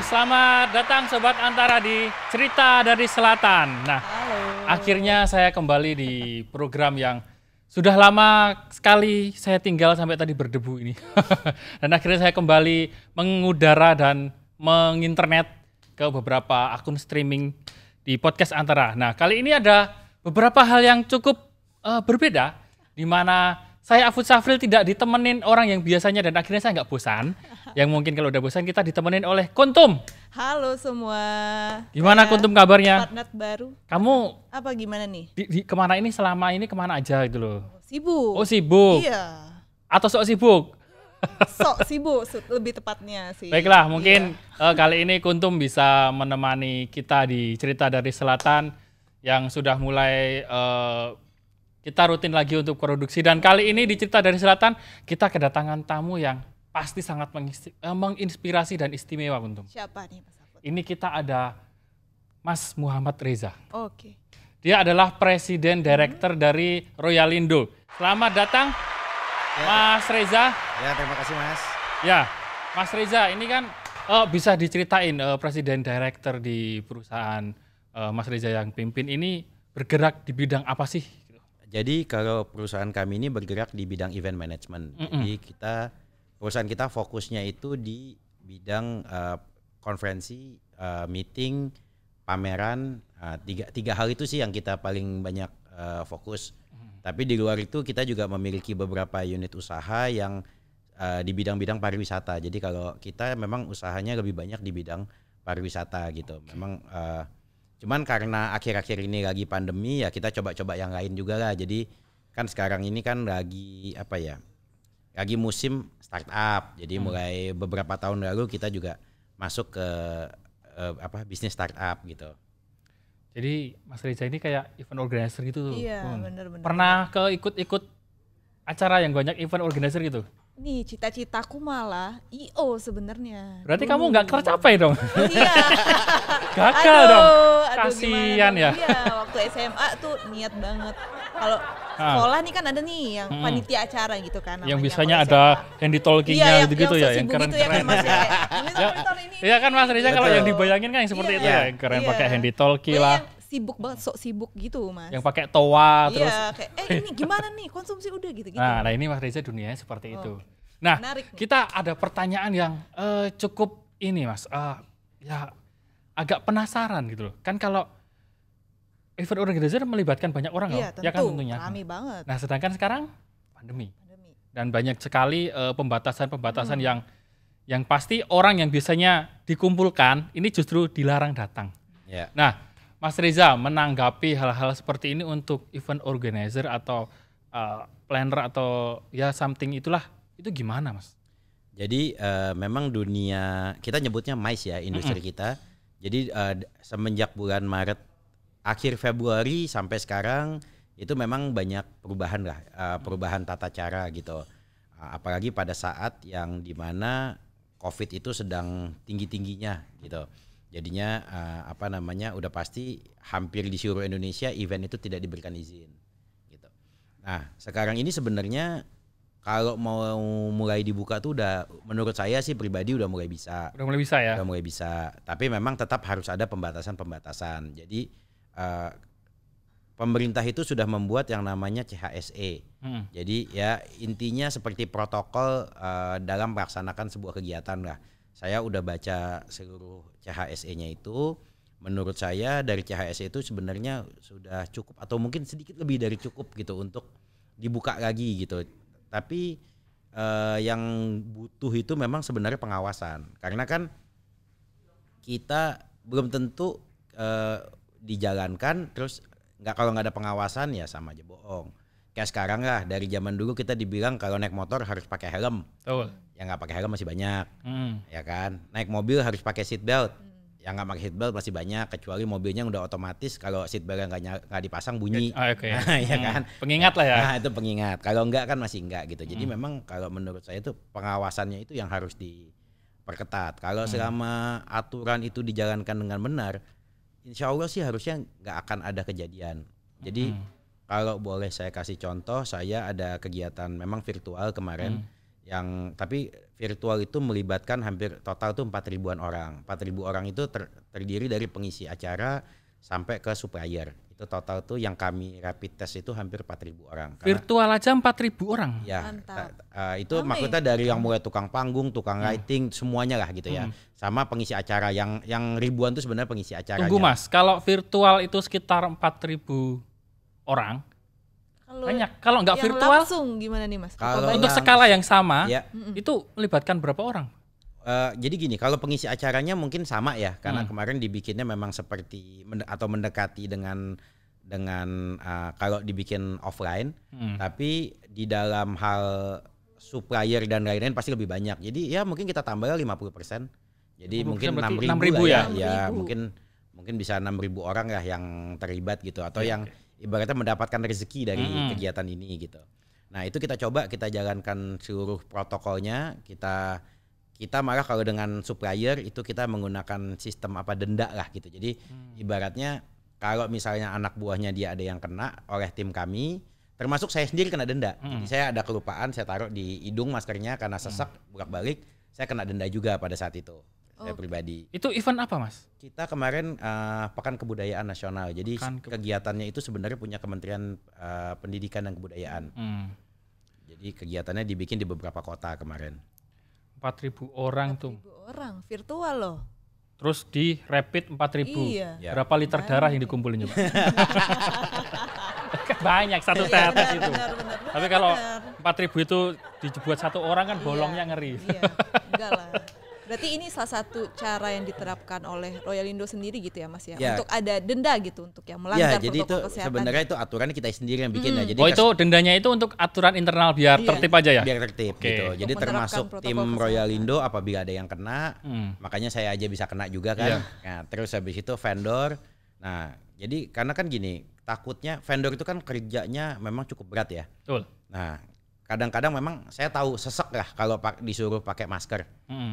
selamat datang Sobat Antara di Cerita dari Selatan. Nah, Halo. akhirnya saya kembali di program yang sudah lama sekali saya tinggal sampai tadi berdebu ini. Dan akhirnya saya kembali mengudara dan menginternet ke beberapa akun streaming di Podcast Antara. Nah, kali ini ada beberapa hal yang cukup berbeda, di mana saya Afud Safril tidak ditemenin orang yang biasanya dan akhirnya saya nggak bosan. Yang mungkin kalau udah bosan kita ditemenin oleh Kuntum. Halo semua. Gimana Kuntum kabarnya? Partner baru. Kamu Apa gimana nih? kemana ini selama ini kemana aja gitu loh? Sibuk. Oh sibuk? Iya. Atau sok sibuk? Sok sibuk lebih tepatnya sih. Baiklah, mungkin kali ini Kuntum bisa menemani kita di Cerita dari Selatan yang sudah mulai kita rutin lagi untuk produksi. Dan kali ini di Cerita dari Selatan kita kedatangan tamu yang pasti sangat menginspirasi dan istimewa Kuntum. Siapa nih Mas Afud? Ini kita ada Mas Muhammad Reza. Oke. Dia adalah Presiden Director dari Royalindo. Selamat datang Mas Reza. Ya, terima kasih Mas. Ya, Mas Reza ini kan bisa diceritain Presiden Director di perusahaan Mas Reza yang pimpin ini bergerak di bidang apa sih? Jadi kalau perusahaan kami ini bergerak di bidang event management. Jadi perusahaan kita fokusnya itu di bidang konferensi, meeting, pameran. Tiga hal itu sih yang kita paling banyak fokus. Tapi di luar itu kita juga memiliki beberapa unit usaha yang di bidang-bidang pariwisata. Jadi kalau kita memang usahanya lebih banyak di bidang pariwisata gitu. Memang cuman karena akhir-akhir ini lagi pandemi ya kita coba-coba yang lain juga lah. Jadi kan sekarang ini kan lagi lagi musim startup. Jadi mulai beberapa tahun lalu kita juga masuk ke bisnis startup gitu. Jadi Mas Reza ini kayak event organizer gitu tuh. Iya, benar-benar. Pernah ke ikut acara yang banyak event organizer gitu? Nih cita-citaku malah IO sebenarnya. Berarti kamu nggak tercapai dong? Iya. Gagal dong. Aduh, Kasian gimana ya. dong? Iya, waktu SMA tuh niat banget. Kalau sekolah nih kan ada nih yang panitia acara gitu kan. Yang namanya, biasanya kalau ada SMA. handy talking-nya Iya, gitu-gitu ya, yang sibuk gitu ya keren-keren. kan Mas ya. Ini tahun ini. Iya kan Mas Reza kalau Betul. yang dibayangin kan yang seperti Iya. itu ya, yang keren Iya. pakai handy talkie Pokoknya lah, yang sibuk banget, sok sibuk gitu Mas. yang pakai toa terus. Iya, kayak ini gimana nih konsumsi udah gitu-gitu. Nah ini Mas Reza dunianya seperti itu. Oke. Nah, Menarik nih. kita ada pertanyaan yang cukup ini Mas, ya agak penasaran gitu loh. Kan kalau event organizer melibatkan banyak orang Iya, loh, ya kan tentu. tentunya. Rame banget. Nah, sedangkan sekarang pandemi. Pandemi. Dan banyak sekali pembatasan-pembatasan yang pasti orang yang biasanya dikumpulkan ini justru dilarang datang. Ya. Nah, Mas Reza menanggapi hal-hal seperti ini untuk event organizer atau planner atau ya something itulah, itu gimana Mas? Jadi memang dunia kita nyebutnya MICE ya industri kita. Jadi semenjak bulan Maret akhir Februari sampai sekarang itu memang banyak perubahan lah, perubahan tata cara gitu. Apalagi pada saat yang dimana COVID itu sedang tinggi-tingginya gitu. Jadinya udah pasti hampir di seluruh Indonesia event itu tidak diberikan izin gitu. Nah, sekarang ini sebenarnya kalau mau mulai dibuka tuh udah menurut saya sih pribadi udah mulai bisa. Udah mulai bisa ya? Udah mulai bisa. Tapi memang tetap harus ada pembatasan-pembatasan. Jadi pemerintah itu sudah membuat yang namanya CHSE. Jadi ya intinya seperti protokol dalam melaksanakan sebuah kegiatan lah. Saya udah baca seluruh CHSE-nya itu. Menurut saya dari CHSE itu sebenarnya sudah cukup atau mungkin sedikit lebih dari cukup gitu untuk dibuka lagi gitu. Tapi yang butuh itu memang sebenarnya pengawasan. Karena kan kita belum tentu dijalankan terus kalau nggak ada pengawasan ya sama aja bohong. Kayak sekarang lah dari zaman dulu kita dibilang kalau naik motor harus pakai helm. Betul. Yang nggak pakai helm masih banyak, ya kan. Naik mobil harus pakai seat belt. Yang nggak pakai seat belt masih banyak. Kecuali mobilnya udah otomatis kalau seat beltnya nggak dipasang bunyi. Oke. Ya kan. Pengingat lah ya. Nah itu pengingat. Kalau enggak kan masih enggak gitu. Jadi memang kalau menurut saya itu pengawasannya itu yang harus diperketat. Kalau selama aturan itu dijalankan dengan benar, insya Allah sih harusnya nggak akan ada kejadian. Jadi kalau boleh saya kasih contoh, saya ada kegiatan memang virtual kemarin tapi virtual itu melibatkan hampir total tuh 4.000-an orang. 4.000 orang itu terdiri dari pengisi acara sampai ke supplier. Itu total tuh yang kami rapid test itu hampir 4.000 orang. Virtual aja 4.000 orang. Ya, itu Rame. maksudnya dari yang mulai tukang panggung, tukang lighting, semuanya lah gitu ya. Sama pengisi acara yang ribuan tuh sebenarnya pengisi acaranya. Tunggu Mas, kalau virtual itu sekitar 4.000 orang, banyak. Kalau nggak yang virtual, langsung gimana nih Mas? Kalau untuk skala yang sama, ya, itu melibatkan berapa orang? jadi gini, kalau pengisi acaranya mungkin sama ya, karena kemarin dibikinnya memang seperti atau mendekati dengan kalau dibikin offline, tapi di dalam hal supplier dan lain-lain pasti lebih banyak. Jadi ya mungkin kita tambah 50%. Jadi mungkin 6.000 ya? Ya, mungkin bisa 6.000 orang lah yang terlibat gitu, atau yang ibaratnya mendapatkan rezeki dari kegiatan ini gitu. Nah itu kita coba kita jalankan seluruh protokolnya. Kita malah kalau dengan supplier itu kita menggunakan sistem denda lah gitu. Jadi ibaratnya kalau misalnya anak buahnya dia ada yang kena oleh tim kami, termasuk saya sendiri kena denda. Jadi saya ada kelupaan, saya taruh di hidung maskernya karena sesak bolak-balik, saya kena denda juga pada saat itu. Saya pribadi. Itu event apa Mas? Kita kemarin Pekan Kebudayaan Nasional. Jadi kegiatannya itu sebenarnya punya Kementerian Pendidikan dan Kebudayaan. Jadi kegiatannya dibikin di beberapa kota kemarin. 4.000 orang tuh. 4.000 orang virtual loh. Terus di rapid 4.000. Iya. Berapa liter darah yang dikumpulin coba? Banyak satu tetes itu. Benar. Tapi kalau 4.000 itu dibuat satu orang kan bolongnya ngeri. Iya, enggak lah. Berarti ini salah satu cara yang diterapkan oleh Royalindo sendiri gitu ya Mas ya? Ya. Untuk ada denda gitu untuk yang melanggar jadi itu protokol kesehatan. sebenarnya itu aturannya kita sendiri yang bikin ya. Jadi Itu dendanya itu untuk aturan internal biar tertib aja ya? biar tertib gitu. Jadi Untuk termasuk menerapkan tim protokol Royalindo apabila ada yang kena, makanya saya aja bisa kena juga kan. Nah, terus habis itu vendor. Nah, jadi karena kan gini, takutnya vendor itu kan kerjanya memang cukup berat ya. Betul. Nah, kadang-kadang memang saya tahu sesek lah kalau disuruh pakai masker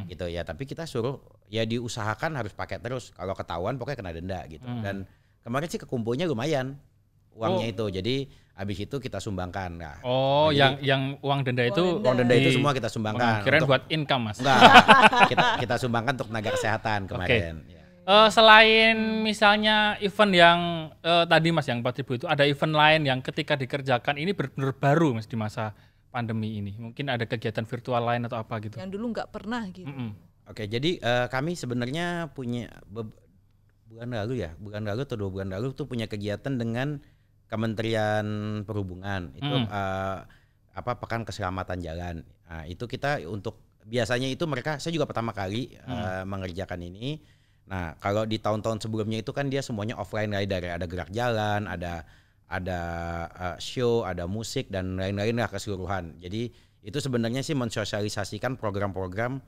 gitu ya, tapi kita suruh ya diusahakan harus pakai terus, kalau ketahuan pokoknya kena denda gitu. Dan kemarin sih kekumpulnya lumayan uangnya itu, jadi habis itu kita sumbangkan. Nah, yang uang denda itu semua kita sumbangkan. Kirain buat income Mas. Enggak, kita sumbangkan untuk tenaga kesehatan kemarin. Ya. Selain misalnya event yang tadi Mas yang 4.000 itu, ada event lain yang ketika dikerjakan ini benar-benar baru Mas di masa pandemi ini. Mungkin ada kegiatan virtual lain atau apa gitu. Yang dulu nggak pernah gitu. Oke, jadi kami sebenarnya punya bulan lalu atau 2 bulan lalu tuh punya kegiatan dengan Kementerian Perhubungan. Itu Pekan Keselamatan Jalan. Nah, itu kita untuk biasanya itu saya juga pertama kali mengerjakan ini. Nah, kalau di tahun-tahun sebelumnya itu kan dia semuanya offline, dari ada gerak jalan, ada show, ada musik dan lain-lain lah keseluruhan. Jadi itu sebenarnya sih mensosialisasikan program-program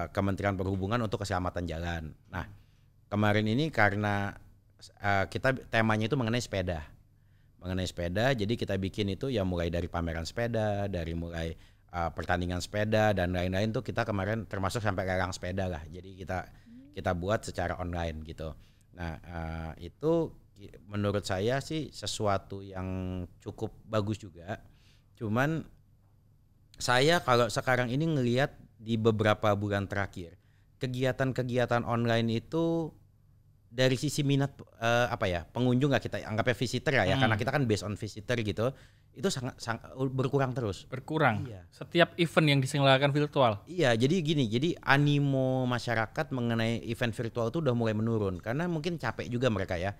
Kementerian Perhubungan untuk keselamatan jalan. Nah, kemarin ini karena kita temanya itu mengenai sepeda, jadi kita bikin itu ya mulai dari pameran sepeda, dari mulai pertandingan sepeda dan lain-lain tuh kita kemarin termasuk sampai lelang sepeda lah. Jadi kita buat secara online gitu. Nah, itu menurut saya sih sesuatu yang cukup bagus juga. Cuman saya kalau sekarang ini ngelihat di beberapa bulan terakhir, kegiatan-kegiatan online itu dari sisi minat pengunjung lah, kita anggapnya visitor ya, karena kita kan based on visitor gitu, itu sangat berkurang terus. Berkurang. Iya. Setiap event yang diselenggarakan virtual. Iya, jadi animo masyarakat mengenai event virtual itu udah mulai menurun karena mungkin capek juga mereka ya.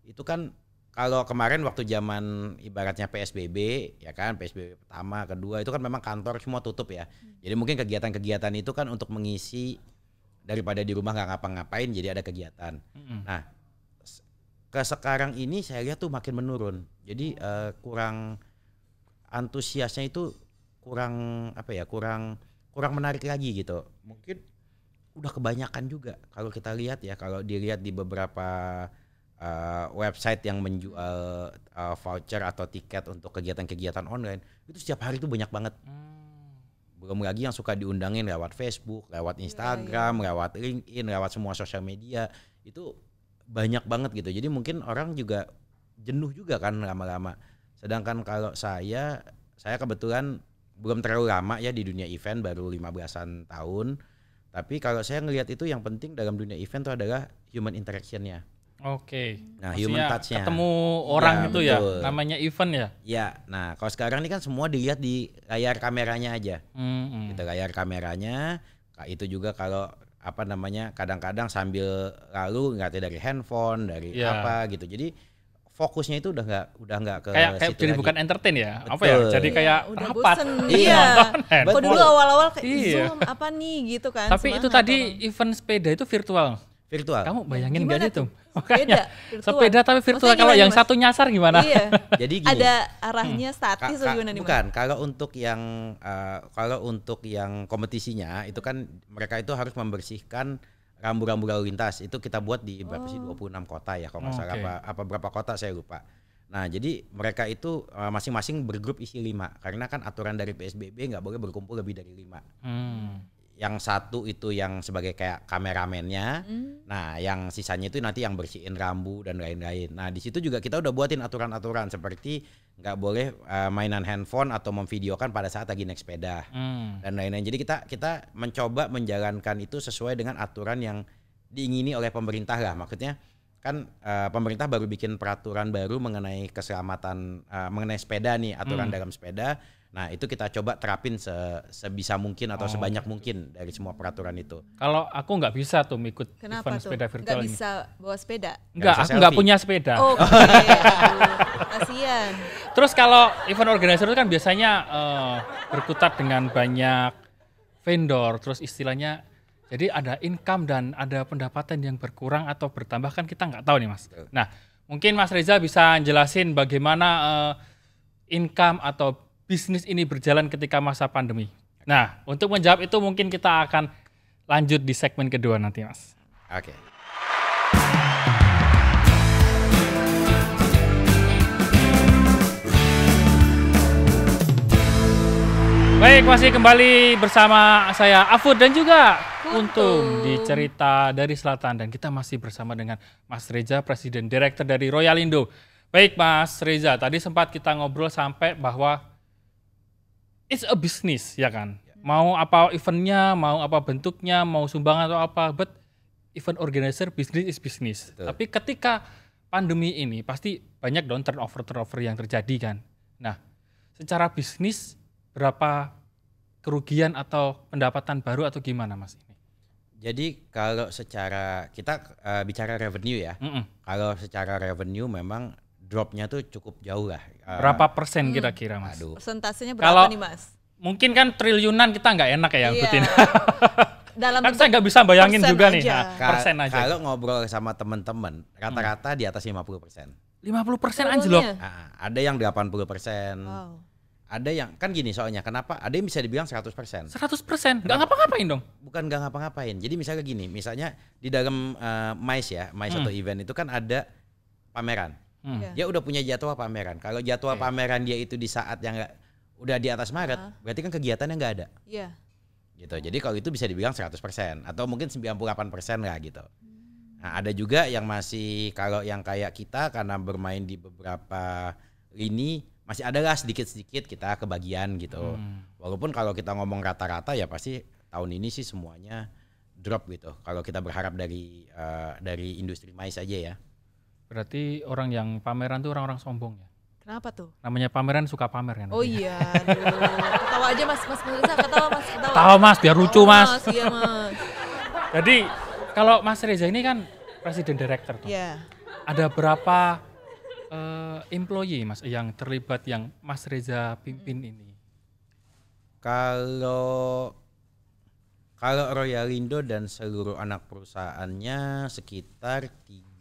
Itu kan kalau kemarin waktu zaman ibaratnya PSBB ya kan, PSBB pertama, kedua itu kan memang kantor semua tutup ya. Jadi mungkin kegiatan-kegiatan itu kan untuk mengisi daripada di rumah nggak ngapa-ngapain, jadi ada kegiatan. Nah, ke sekarang ini saya lihat tuh makin menurun. Jadi kurang antusiasnya itu kurang menarik lagi gitu. Mungkin udah kebanyakan juga kalau kita lihat ya, kalau dilihat di beberapa website yang menjual voucher atau tiket untuk kegiatan-kegiatan online itu setiap hari itu banyak banget. Belum lagi yang suka diundangin lewat Facebook, lewat Instagram, lewat LinkedIn, lewat semua sosial media, itu banyak banget gitu. Jadi mungkin orang juga jenuh juga kan lama-lama. Sedangkan kalau saya kebetulan belum terlalu lama ya di dunia event, baru 15-an tahun. Tapi kalau saya ngelihat itu yang penting dalam dunia event itu adalah human interaction-nya. Oke. Nah, Maksudnya human touch-nya. ketemu orang Ya, itu betul. ya, namanya event ya. Ya, nah kalau sekarang ini kan semua dilihat di layar kameranya aja. Gitu, layar kameranya. Itu juga kalau apa namanya, kadang-kadang sambil lalu ngeliatnya dari handphone, dari apa gitu. Jadi fokusnya itu udah nggak ke kayak situ jadi lagi. bukan entertain ya. Apa Betul. ya? Jadi kayak udah rapat. bosen. Iya. Kok dulu Betul. awal-awal kayak Iya. Zoom apa nih gitu kan. Tapi itu semangat tadi orang. event sepeda itu virtual. Virtual. Kamu bayangin Gimana gak sih tuh? tuh? Makanya virtual. sepeda tapi virtual. Maksudnya Kalau gimana, yang Mas? satu nyasar gimana? Iya. Jadi gini. Ada arahnya statis atau gimana nih, Mas? Bukan, kalau untuk yang kompetisinya itu kan mereka itu harus membersihkan rambu-rambu lalu lintas. Itu kita buat di berapa sih, 26 kota ya kalau nggak salah, apa berapa kota saya lupa. Nah, jadi mereka itu masing-masing bergrup isi 5 karena kan aturan dari PSBB nggak boleh berkumpul lebih dari 5. Yang satu itu yang sebagai kayak kameramennya. Nah, yang sisanya itu nanti yang bersihin rambu dan lain-lain. Nah, di situ juga kita udah buatin aturan-aturan seperti nggak boleh mainan handphone atau memvideokan pada saat lagi naik sepeda dan lain-lain. Jadi kita mencoba menjalankan itu sesuai dengan aturan yang diingini oleh pemerintah lah. Maksudnya kan pemerintah baru bikin peraturan baru mengenai keselamatan mengenai sepeda nih, aturan dalam sepeda. Nah, itu kita coba terapin sebisa mungkin atau sebanyak mungkin dari semua peraturan itu. Kalau aku nggak bisa tuh ikut Kenapa event tuh? sepeda Nggak virtual ini. bisa bawa sepeda? Enggak, bisa aku nggak selfie. punya sepeda. Oke, aduh, kasihan. Terus kalau event organizer itu kan biasanya berkutat dengan banyak vendor, terus istilahnya jadi ada income dan ada pendapatan yang berkurang atau bertambah, kan kita nggak tahu nih, Mas. Nah, mungkin Mas Reza bisa jelasin bagaimana income atau bisnis ini berjalan ketika masa pandemi. Nah, untuk menjawab itu mungkin kita akan lanjut di segmen kedua nanti, Mas. Oke. Baik, masih kembali bersama saya Afud dan juga Untung di Cerita dari Selatan, dan kita masih bersama dengan Mas Reza, Presiden Direktur dari Royalindo. Baik Mas Reza, tadi sempat kita ngobrol sampai bahwa it's a business, ya kan? Mau apa eventnya, mau apa bentuknya, mau sumbangan atau apa, but event organizer, business is business. Betul. Tapi ketika pandemi ini pasti banyak dong turnover yang terjadi kan. Nah, secara bisnis berapa kerugian atau pendapatan baru atau gimana Mas ini? Jadi kalau secara kita bicara revenue ya. Kalau secara revenue memang dropnya tuh cukup jauh lah. Berapa persen kira-kira Mas? Aduh. Persentasenya Kalau berapa nih, Mas? Mungkin kan triliunan kita nggak enak ya ngikutin. Dalam Kan saya nggak bisa bayangin persen juga nih. aja. Nah, persen aja. Kalau ngobrol sama teman-teman, rata-rata di atas 50%. 50% anjlok. Turunnya. Ada yang 80%. Wow. Ada yang kan gini soalnya, kenapa? Ada yang bisa dibilang 100%. 100%. Nggak ngapa-ngapain dong. Bukan nggak ngapa-ngapain. Jadi misalnya gini, misalnya di dalam MICE atau event itu kan ada pameran. Iya. Dia udah punya jadwal pameran. Kalau jadwal pameran dia itu di saat yang udah di atas Maret, berarti kan kegiatannya nggak ada. Iya. Gitu. Jadi kalau itu bisa dibilang 100% atau mungkin 98% lah gitu. Nah, ada juga yang masih, kalau yang kayak kita karena bermain di beberapa lini masih ada lah sedikit-sedikit kita kebagian gitu. Walaupun kalau kita ngomong rata-rata ya pasti tahun ini sih semuanya drop gitu. Kalau kita berharap dari industri MICE aja ya. Berarti orang yang pameran tuh orang-orang sombong ya. Kenapa tuh? Namanya pameran suka pamer kan. Oh iya, aduh. Ketawa aja Mas Melisa, ketawa Mas, ketawa. Tahu Mas, biar lucu Mas. Iya Mas. Jadi kalau Mas Reza ini kan Presiden Director tuh. Iya. Ada berapa employee Mas yang terlibat yang Mas Reza pimpin ini? Kalau Royalindo dan seluruh anak perusahaannya sekitar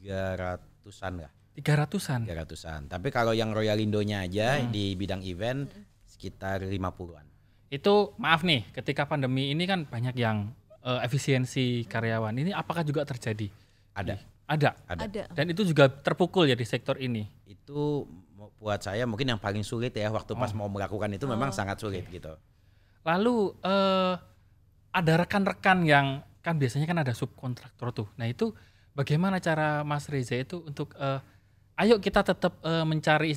300-an lah. 300-an. 300-an. Tapi kalau yang Royalindonya aja di bidang event sekitar 50-an. Itu maaf nih, ketika pandemi ini kan banyak yang efisiensi karyawan. Ini apakah juga terjadi? Ada. Ada. Dan itu juga terpukul ya di sektor ini. Itu buat saya mungkin yang paling sulit ya waktu pas mau melakukan itu memang sangat sulit gitu. Lalu ada rekan-rekan yang kan biasanya kan ada subkontraktor tuh. Nah itu bagaimana cara Mas Reza itu untuk ayo kita tetap mencari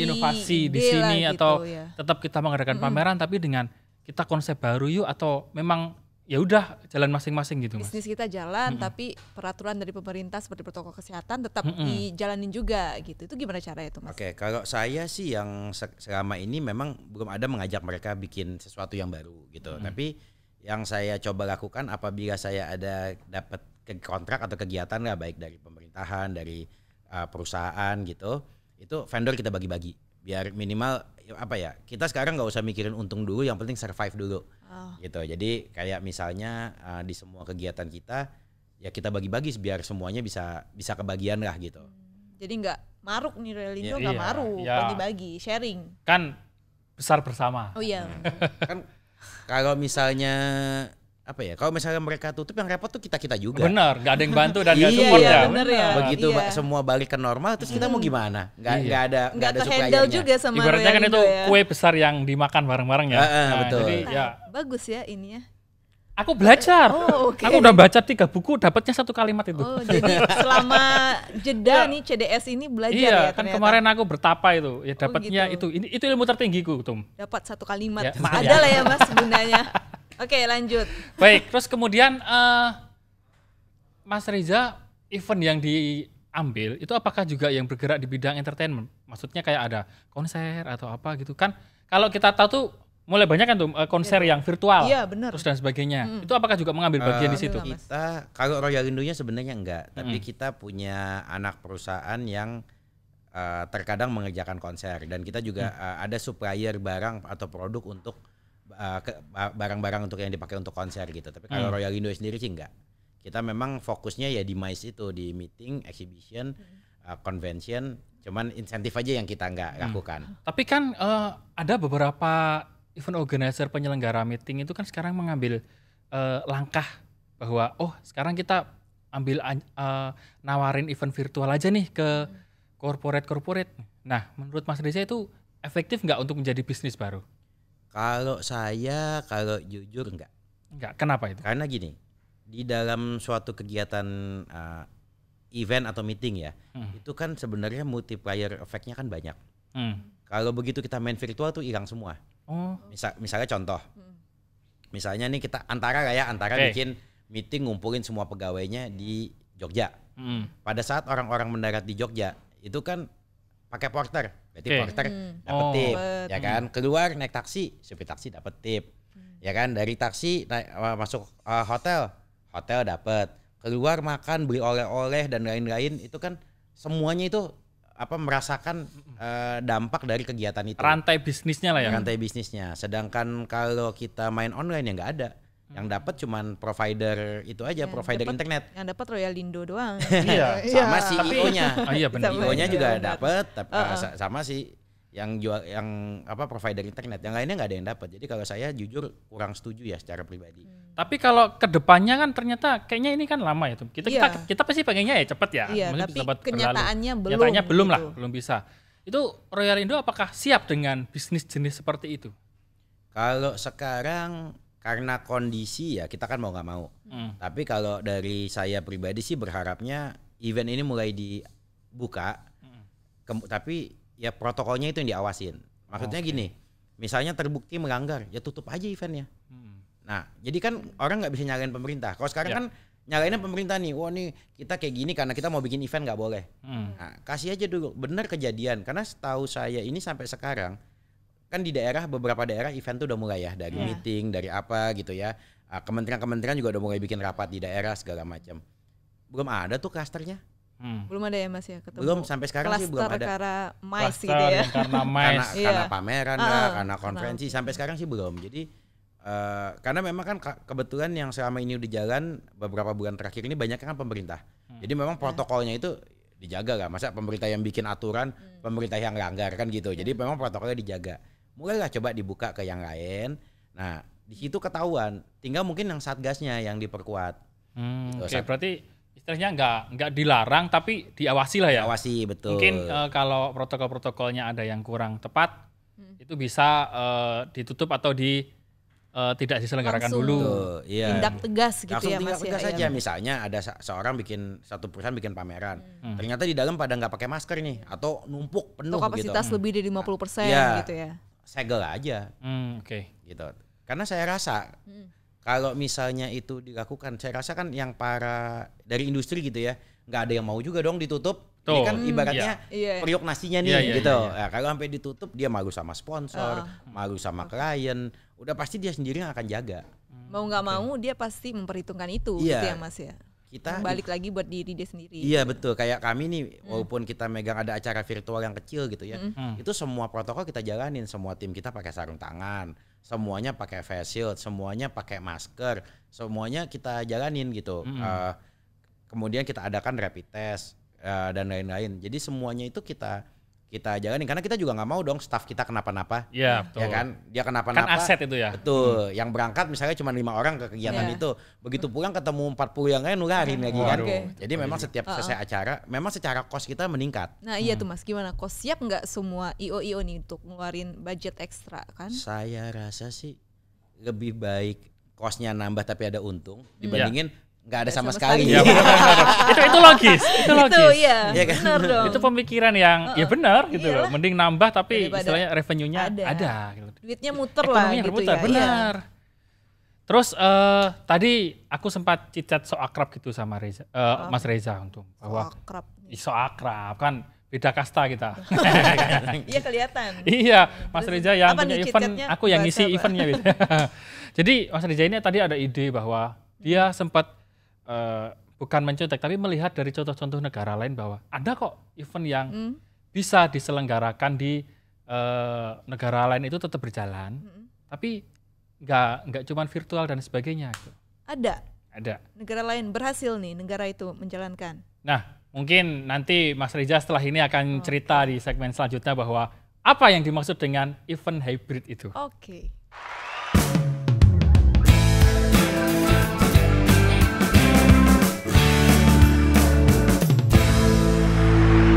inovasi di ide sini lah atau gitu, ya. tetap kita mengadakan pameran tapi dengan kita konsep baru yuk, atau memang ya udah jalan masing-masing gitu Mas? Bisnis kita jalan, tapi peraturan dari pemerintah seperti protokol kesehatan tetap dijalanin juga gitu. Itu gimana caranya tuh Mas? Oke, kalau saya sih yang selama ini memang belum ada mengajak mereka bikin sesuatu yang baru gitu. Tapi yang saya coba lakukan apabila saya ada dapat kontrak atau kegiatan lah, baik dari pemerintahan, dari perusahaan gitu, itu vendor kita bagi-bagi biar minimal apa ya, kita sekarang nggak usah mikirin untung dulu, yang penting survive dulu gitu. Jadi kayak misalnya di semua kegiatan kita ya kita bagi-bagi biar semuanya bisa kebagian lah gitu. Jadi nggak maruk nih Royalindo, nggak maruk, bagi-bagi, sharing. Kan besar bersama. Oh iya. Kan kalau misalnya apa ya, kalau misalnya mereka tutup yang repot tuh kita juga. Benar, nggak ada yang bantu dan nggak support iya, ya. bener ya. Begitu Iya. semua balik ke normal, terus kita mau gimana? Nggak ada ke-handle suppliernya. juga sama Ibaratnya kan itu Royalindo ya. kue besar yang dimakan bareng-bareng ya. Betul. Jadi ya Bagus ya ininya. aku belajar. Oh, oke. Aku udah baca 3 buku, dapatnya 1 kalimat itu. Oh, jadi selama jeda nih CDS ini belajar Iya, ya kan ternyata. kemarin aku bertapa itu. Ya dapatnya gitu. itu ilmu tertinggiku, Tum. Dapat 1 kalimat. Ya, maaf Ada ya. lah ya Mas gunanya. Oke, lanjut. Baik, terus kemudian Mas Riza, event yang diambil itu apakah juga yang bergerak di bidang entertainment? Maksudnya kayak ada konser atau apa gitu kan? Kalau kita tahu tuh mulai banyak kan tuh konser yang virtual, Iya, benar. terus dan sebagainya. Itu apakah juga mengambil bagian di situ? Kita kalau Royalindonya sebenarnya enggak, tapi kita punya anak perusahaan yang terkadang mengerjakan konser, dan kita juga ada supplier barang atau produk untuk barang-barang untuk yang dipakai untuk konser gitu. Tapi kalau Royalindo sendiri sih enggak. Kita memang fokusnya ya di MICE itu, di meeting, exhibition, convention. Cuman insentif aja yang kita enggak lakukan. Tapi kan ada beberapa event organizer penyelenggara meeting itu kan sekarang mengambil langkah bahwa sekarang kita ambil nawarin event virtual aja nih ke corporate. Nah, menurut Mas Reza itu efektif nggak untuk menjadi bisnis baru? Kalau jujur enggak. Enggak, kenapa itu? Karena gini, di dalam suatu kegiatan event atau meeting ya, itu kan sebenarnya multiplier efeknya kan banyak. Kalau begitu kita main virtual tuh hilang semua. Misalnya contoh, misalnya nih kita antara bikin meeting ngumpulin semua pegawainya di Jogja. Pada saat orang-orang mendarat di Jogja, itu kan pakai porter, berarti porter dapat tip, ya kan. Keluar naik taksi, supir taksi dapat tip, ya kan. Dari taksi masuk hotel dapat. Keluar makan, beli oleh-oleh dan lain-lain, itu kan semuanya itu merasakan dampak dari kegiatan itu. Rantai bisnisnya lah ya. Rantai bisnisnya. Sedangkan kalau kita main online ya nggak ada. Yang dapat cuman provider itu aja, provider internet. Yang dapat Royalindo doang. Iya. Sama CEO-nya. Oh iya benar. CEO-nya juga dapat, sama si yang jual provider internet. Yang lainnya nggak ada yang dapat. Jadi kalau saya jujur kurang setuju ya secara pribadi. Tapi kalau kedepannya kan ternyata kayaknya ini kan lama ya tuh. Kita pasti pengennya ya cepet ya. Iya, tapi kenyataannya belum. Nyatanya belum gitu. lah, belum bisa. Itu Royalindo apakah siap dengan bisnis jenis seperti itu? Kalau sekarang karena kondisi ya kita kan mau nggak mau. Tapi kalau dari saya pribadi sih berharapnya event ini mulai dibuka, tapi ya protokolnya itu yang diawasin. Maksudnya gini, misalnya terbukti melanggar, ya tutup aja eventnya. Nah, jadi kan orang nggak bisa nyalain pemerintah. Kalau sekarang kan nyalainnya pemerintah nih, wah nih kita kayak gini karena kita mau bikin event nggak boleh. Nah, kasih aja dulu, bener kejadian. Karena setahu saya ini sampai sekarang, kan di beberapa daerah event tuh udah mulai ya, dari meeting, dari apa gitu ya. Kementerian-kementerian juga udah mulai bikin rapat di daerah segala macam. Belum ada tuh klasternya. Belum ada ya Mas ya ketemu. Belum, sampai sekarang sih belum ada. Karena MICE gitu Cluster ya. Karena MICE. Karena pameran karena konferensi sampai sekarang sih belum. Jadi karena memang kan kebetulan yang selama ini udah jalan beberapa bulan terakhir ini banyak kan pemerintah. Jadi memang protokolnya itu dijaga lah. Masa pemerintah yang bikin aturan, pemerintah yang langgar kan gitu. Jadi memang protokolnya dijaga. Mulailah coba dibuka ke yang lain. Nah, di situ ketahuan. Tinggal mungkin yang satgasnya yang diperkuat. Oke, berarti istilahnya nggak dilarang tapi diawasi lah ya. Diawasi, betul. Mungkin kalau protokol-protokolnya ada yang kurang tepat, itu bisa ditutup atau tidak diselenggarakan Langsung dulu. Tuh, iya. tindak tegas gitu Langsung ya tindak Mas tegas ya. saja. Misalnya ada seorang satu perusahaan bikin pameran, ternyata di dalam pada nggak pakai masker nih, atau numpuk penuh Atau kapasitas gitu. lebih dari 50% Iya. gitu ya. Segel aja Oke. gitu. Karena saya rasa kalau misalnya itu dilakukan, saya rasa kan yang para dari industri gitu ya, nggak ada yang mau juga dong ditutup. Ini Tuh. kan ibaratnya Iya. periuk nasinya nih Iya, iya, gitu. iya, Nah, kalau sampai ditutup dia malu sama sponsor, malu sama klien, udah pasti dia sendiri yang akan jaga. Mau nggak mau dia pasti memperhitungkan itu Iya. gitu ya Mas ya. Kita Balik lagi buat diri dia sendiri. Iya betul, kayak kami nih walaupun kita megang ada acara virtual yang kecil gitu ya, itu semua protokol kita jalanin, semua tim kita pakai sarung tangan, semuanya pakai face shield, semuanya pakai masker, semuanya kita jalanin gitu. Kemudian kita adakan rapid test dan lain-lain. Jadi semuanya itu kita jalanin karena kita juga nggak mau dong staff kita kenapa-napa. Iya, betul. Ya kan, dia kenapa-napa. Kan aset itu ya. Betul, yang berangkat misalnya cuma 5 orang ke kegiatan Iya. itu, begitu pulang ketemu 40 yang lain nularin lagi kan. Oke. Jadi memang setiap selesai acara, memang secara cost kita meningkat. Nah iya tuh Mas, gimana? Kok siap nggak semua IO nih untuk ngeluarin budget ekstra kan? Saya rasa sih lebih baik costnya nambah tapi ada untung dibandingin nggak ada sama sekali. Iya, benar. itu logis, itu logis. Itu iya, Iya kan? benar dong. Itu pemikiran yang ya benar gitu loh. Iyalah. Mending nambah tapi Daripada istilahnya revenue-nya ada. ada gitu. Duitnya muter lah Ekonominya gitu berputar, ya. benar. Terus tadi aku sempat cicat so akrab gitu sama Reza, Mas Reza untuk Iya. bahwa Akrab. so akrab kan beda kasta kita. Iya kelihatan. Iya, Mas Reza yang apa punya nih event, chit-chatnya? aku yang Bahasa ngisi apa? eventnya gitu. Jadi Mas Reza ini tadi ada ide bahwa dia sempat bukan mencontek tapi melihat dari contoh-contoh negara lain bahwa ada kok event yang bisa diselenggarakan di negara lain itu tetap berjalan, tapi nggak cuman virtual dan sebagainya. Gitu. Ada. Negara lain berhasil nih negara itu menjalankan. Nah, mungkin nanti Mas Reza setelah ini akan cerita di segmen selanjutnya bahwa apa yang dimaksud dengan event hybrid itu. Oke.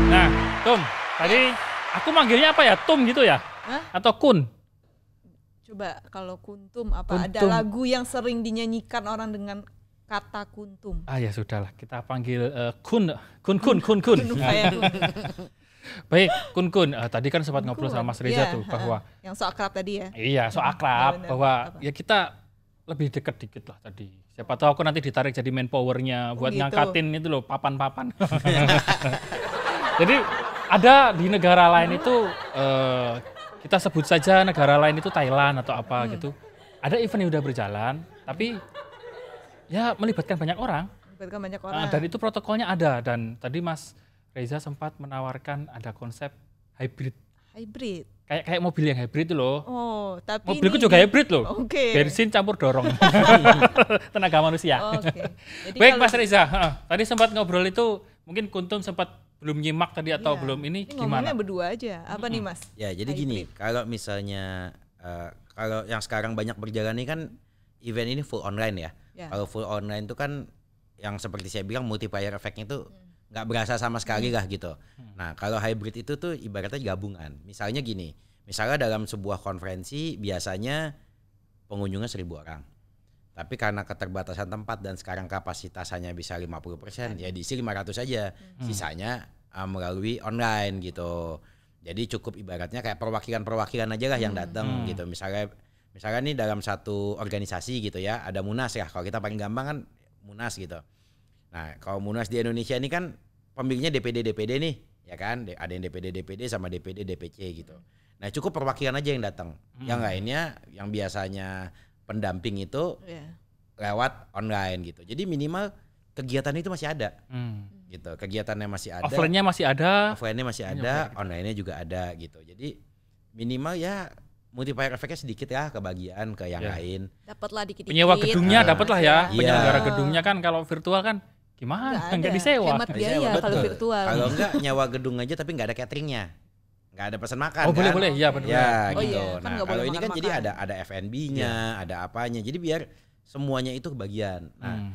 Nah, Tum, tadi aku manggilnya apa ya? Tum gitu ya? Hah? Atau Kun? Coba kalau kuntum apa? Ada Kuntum. lagu yang sering dinyanyikan orang dengan kata kuntum. Ah ya sudahlah, kita panggil Kun. Kun. Kayak Baik, Kun. Tadi kan sempat ngobrol sama Mas Reza Iya, tuh bahwa yang so akrab tadi ya. iya so akrab Benar, bahwa apa? ya kita lebih dekat dikit lah tadi. Siapa tahu aku nanti ditarik jadi manpowernya buat gitu. ngangkatin itu loh papan-papan. Jadi ada di negara lain itu kita sebut saja negara lain itu Thailand atau apa gitu. Ada event yang udah berjalan tapi ya melibatkan banyak orang. Melibatkan banyak orang. Dan itu protokolnya ada dan tadi Mas Reza sempat menawarkan ada konsep hybrid. Hybrid. Kayak mobil yang hybrid itu loh. Oh, tapi Mobilku ini juga hybrid loh. Oke. Bensin campur dorong. Tenaga manusia. Oke. Jadi Baik kalau- Mas Reza, tadi sempat ngobrol itu mungkin Kuntum sempat belum nyimak tadi atau Iya. belum ini Ini gimana? ngomongnya berdua aja. Apa nih Mas? Ya, jadi gini, kalau misalnya kalau yang sekarang banyak berjalan ini kan event ini full online ya. Ya. Kalau full online itu kan yang seperti saya bilang multiplier effect-nya itu nggak berasa sama sekali lah gitu. Nah, kalau hybrid itu tuh ibaratnya gabungan. Misalnya gini, misalnya dalam sebuah konferensi biasanya pengunjungnya 1.000 orang. Tapi karena keterbatasan tempat dan sekarang kapasitas hanya bisa 50%, ya diisi 500 aja. Sisanya melalui online gitu. Jadi cukup ibaratnya kayak perwakilan-perwakilan aja lah yang datang gitu. Misalnya nih dalam satu organisasi gitu ya, ada Munas ya. Kalau kita paling gampang kan Munas gitu. Nah, kalau Munas di Indonesia ini kan pemilihnya DPD nih, ya kan? Ada yang DPD sama DPC gitu. Nah, cukup perwakilan aja yang datang. Yang lainnya yang biasanya pendamping itu Ya. lewat online gitu. Jadi minimal kegiatan itu masih ada gitu. Kegiatannya masih ada. Offline-nya masih ada. Offline-nya masih ada, online-nya juga ada gitu. Jadi minimal ya multiplier efeknya sedikit ya kebagian ke yang Ya. lain. Dapatlah dikit-dikit. Penyewa gedungnya dapat lah ya. Iya. Penyelenggara gedungnya kan kalau virtual kan gimana? Nggak Enggak ada. disewa. Hemat Nggak biaya disewa, kalau betul. virtual. Kalau enggak nyawa gedung aja tapi nggak ada cateringnya. Nggak ada pesan makan Oh, kan. boleh. Iya, benar. Ya Oh gitu. iya, kan Nah, nggak kalau boleh ini kan jadi makan-makan. ada F&B-nya, ada apanya. Jadi biar semuanya itu kebagian. Nah,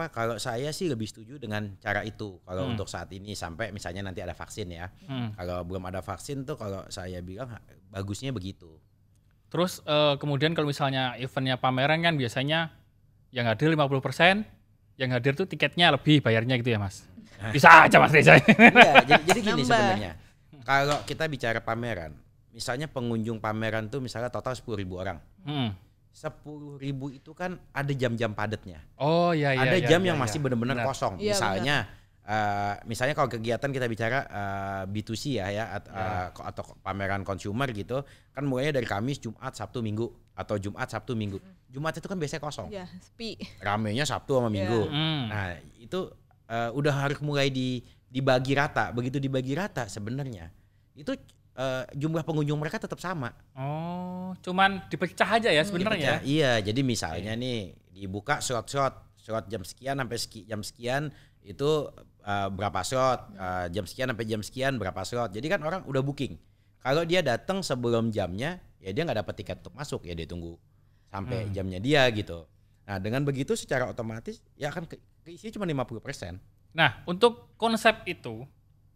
kalau saya sih lebih setuju dengan cara itu. Kalau untuk saat ini sampai misalnya nanti ada vaksin ya. Kalau belum ada vaksin tuh kalau saya bilang bagusnya begitu. Terus kemudian kalau misalnya eventnya pameran kan biasanya yang hadir 50%, yang hadir tuh tiketnya lebih bayarnya gitu ya Mas? Bisa aja Mas Reza. Iya, jadi gini Nambah. sebenarnya. Kalau kita bicara pameran, misalnya pengunjung pameran tuh misalnya total 10.000 orang. 10.000 itu kan ada jam-jam padatnya. Oh iya. Ada jam yang iya. masih benar-benar Benar. kosong. Iya, Misalnya kalau kegiatan kita bicara B2C atau pameran consumer gitu, kan mulainya dari Kamis, Jumat, Sabtu, Minggu atau Jumat, Sabtu, Minggu. Jumat itu kan biasanya kosong. Ya, sepi. Ramenya Sabtu sama Minggu. Nah, itu udah harus mulai dibagi rata. Begitu dibagi rata sebenarnya itu jumlah pengunjung mereka tetap sama. Oh, cuman dipecah aja ya sebenarnya. Iya, jadi misalnya nih dibuka slot jam sekian sampai jam sekian itu berapa slot, jam sekian sampai jam sekian berapa slot. Jadi kan orang udah booking. Kalau dia datang sebelum jamnya, ya dia nggak dapat tiket untuk masuk, ya dia tunggu sampai jamnya dia gitu. Nah, dengan begitu secara otomatis ya kan keisi cuma 50%. Nah, untuk konsep itu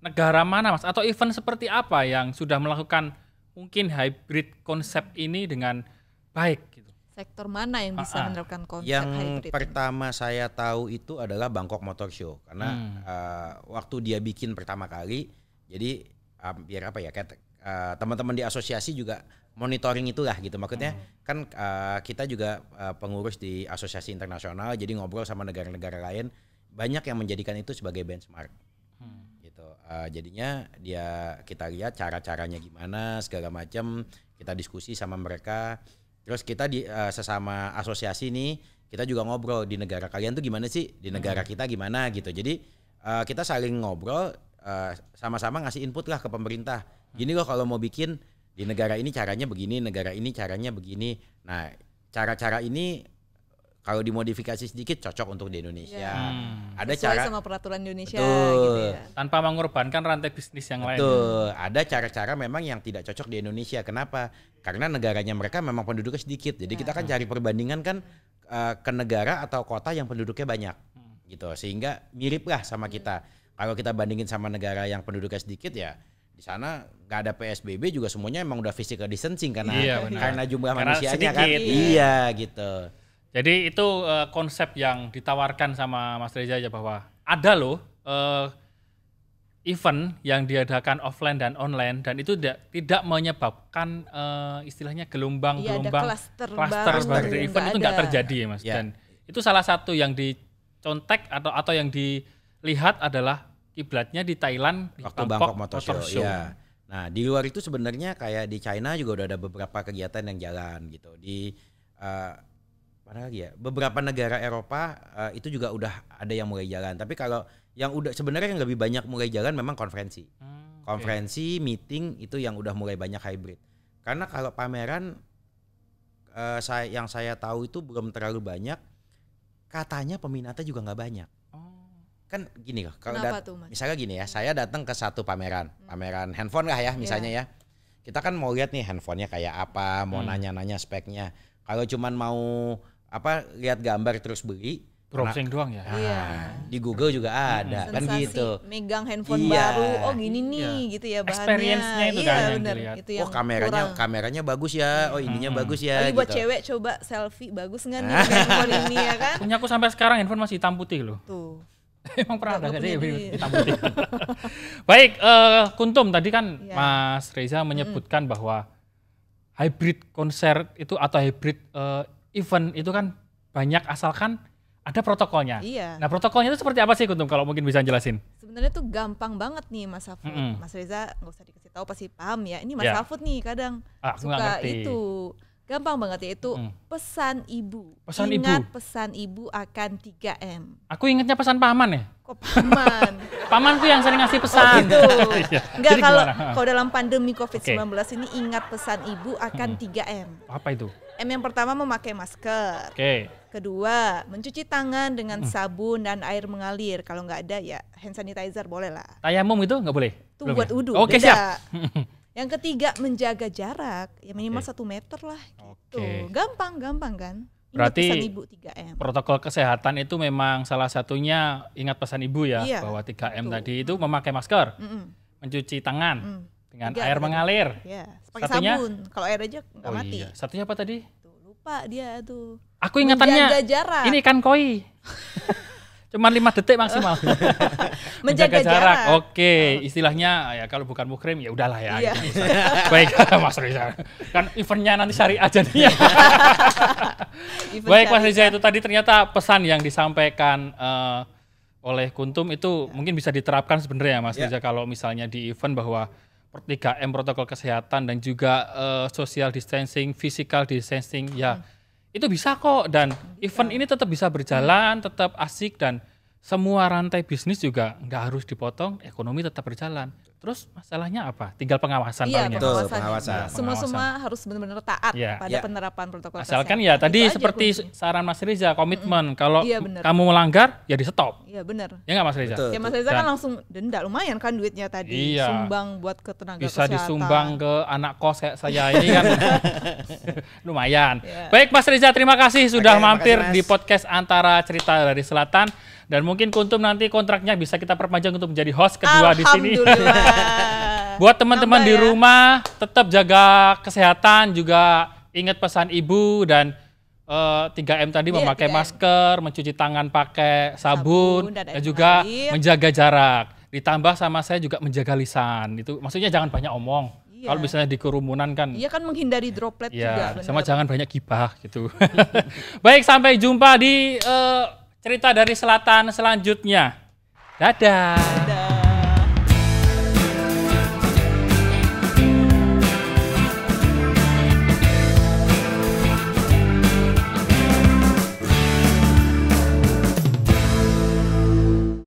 negara mana Mas atau event seperti apa yang sudah melakukan mungkin hybrid konsep ini dengan baik gitu? Sektor mana yang bisa menerapkan konsep Yang hybrid? pertama saya tahu itu adalah Bangkok Motor Show karena waktu dia bikin pertama kali, jadi biar apa ya, kayak teman-teman di asosiasi juga monitoring itulah gitu. Maksudnya kan kita juga pengurus di asosiasi internasional, jadi ngobrol sama negara-negara lain, banyak yang menjadikan itu sebagai benchmark. Gitu. Jadinya kita lihat cara-caranya gimana segala macam, kita diskusi sama mereka. Terus kita di sesama asosiasi nih, kita juga ngobrol di negara kalian tuh gimana sih, di negara kita gimana gitu. Jadi kita saling ngobrol, sama-sama ngasih input lah ke pemerintah. Gini loh kalau mau bikin di negara ini caranya begini, negara ini caranya begini. Nah, cara-cara ini kalau dimodifikasi sedikit cocok untuk di Indonesia. Ada Sesuai cara sama peraturan Indonesia Betul. gitu ya. Tanpa mengorbankan rantai bisnis yang lain. Betul, ada cara-cara memang yang tidak cocok di Indonesia. Kenapa? Karena negaranya mereka memang penduduknya sedikit. Jadi kita kan cari perbandingan kan ke negara atau kota yang penduduknya banyak. Gitu. Sehingga mirip lah sama kita. Kalau kita bandingin sama negara yang penduduknya sedikit ya di sana nggak ada PSBB juga semuanya emang udah physical distancing karena jumlah manusianya kan. Iya gitu. Jadi itu konsep yang ditawarkan sama Mas Reza aja bahwa ada loh event yang diadakan offline dan online dan itu tidak menyebabkan istilahnya gelombang-gelombang klaster baru di event itu nggak terjadi ya Mas. Dan itu salah satu yang dicontek atau yang dilihat adalah kiblatnya di Thailand di waktu Bangkok Motor Show. Ya. Nah di luar itu sebenarnya kayak di China juga udah ada beberapa kegiatan yang jalan gitu. Di mana lagi ya, beberapa negara Eropa itu juga udah ada yang mulai jalan. Tapi kalau yang udah sebenarnya yang lebih banyak mulai jalan memang konferensi. Konferensi, meeting itu yang udah mulai banyak hybrid. Karena kalau pameran yang saya tahu itu belum terlalu banyak. Katanya peminatnya juga nggak banyak. Kan gini loh, kalau misalnya gini ya, saya datang ke satu pameran handphone lah ya misalnya ya. Kita kan mau lihat nih handphonenya kayak apa, mau nanya-nanya speknya. Kalau cuman mau lihat gambar terus beli, browsing doang ya. Di Google juga ada kan gitu. Megang handphone baru, gini nih gitu ya bahannya. Experience-nya itu kan yang bener, dilihat. itu yang kameranya bagus ya, ininya bagus ya. Lagi buat gitu. cewek coba selfie bagus nggak nih handphone ini ya kan? Punya aku sampai sekarang handphone masih hitam putih loh. Tuh. Emang pernah ada gak sih hitam putih? Baik, Kuntum tadi kan Mas Reza menyebutkan bahwa hybrid konser itu atau hybrid event itu kan banyak asalkan ada protokolnya. Iya. Nah protokolnya itu seperti apa sih Kuntum kalau mungkin bisa jelasin? Sebenarnya tuh gampang banget nih Mas Hafud. Mas Reza nggak usah dikasih tahu pasti paham ya. Ini Mas Hafud nih kadang suka itu. Gampang banget yaitu pesan ibu. Ingat pesan ibu akan 3M. Aku ingatnya pesan paman ya. Kok paman? Paman tuh yang sering ngasih pesan. Gitu. Enggak, kalau dalam pandemi COVID-19 ini ingat pesan ibu akan 3M. Apa itu? M yang pertama memakai masker. Kedua, mencuci tangan dengan sabun dan air mengalir. Kalau nggak ada ya hand sanitizer boleh lah. Tayamum itu nggak boleh? Itu buat wudu. Oke, siap. Yang ketiga, menjaga jarak. Ya minimal 1 meter lah gitu. Gampang kan? Berarti pesan ibu 3M. Protokol kesehatan itu memang salah satunya ingat pesan ibu ya, bahwa 3M tadi itu memakai masker, mencuci tangan dengan air mengalir. Ya, pakai sabun. Kalau air aja nggak mati. Iya. Satunya apa tadi? Tuh, lupa dia tuh. Aku ingatannya ini kan koi. Cuman 5 detik maksimal. Menjaga jarak. Oke, istilahnya ya kalau bukan muhrim ya udahlah ya. Iya. Gitu. Baik Mas Reza. Kan eventnya nanti syariah jadinya. Baik Mas Reza, itu tadi ternyata pesan yang disampaikan oleh Kuntum itu mungkin bisa diterapkan sebenarnya Mas Reza kalau misalnya di event bahwa 3M protokol kesehatan dan juga social distancing, physical distancing ya. Itu bisa kok, dan event ini tetap bisa berjalan, tetap asik, dan semua rantai bisnis juga nggak harus dipotong, ekonomi tetap berjalan. Terus masalahnya apa? Tinggal pengawasan. Iya, pengawasan. Semua harus benar-benar taat pada penerapan protokol kesehatan. Asalkan ya tadi seperti saran Mas Riza, komitmen. Kalau kamu melanggar, ya di stop. Iya benar. Ya nggak Mas Riza? Ya Mas Riza kan langsung denda, lumayan kan duitnya tadi. Iya. Sumbang buat ke tenaga bisa kesehatan. Bisa disumbang ke anak kos kayak saya ini kan. Lumayan. Baik Mas Riza, terima kasih sudah mampir di podcast Antara Cerita dari Selatan. Dan mungkin Kuntum nanti kontraknya bisa kita perpanjang untuk menjadi host kedua di sini. Buat teman-teman di rumah, tetap jaga kesehatan, juga ingat pesan ibu dan 3M tadi, memakai masker, mencuci tangan pakai sabun dan juga menjaga jarak. Ditambah sama saya juga menjaga lisan. Itu maksudnya jangan banyak omong. Kalau misalnya di kerumunan kan. Iya kan menghindari droplet juga. Sama jangan banyak gibah gitu. Baik, sampai jumpa di Cerita dari Selatan selanjutnya. Dadah.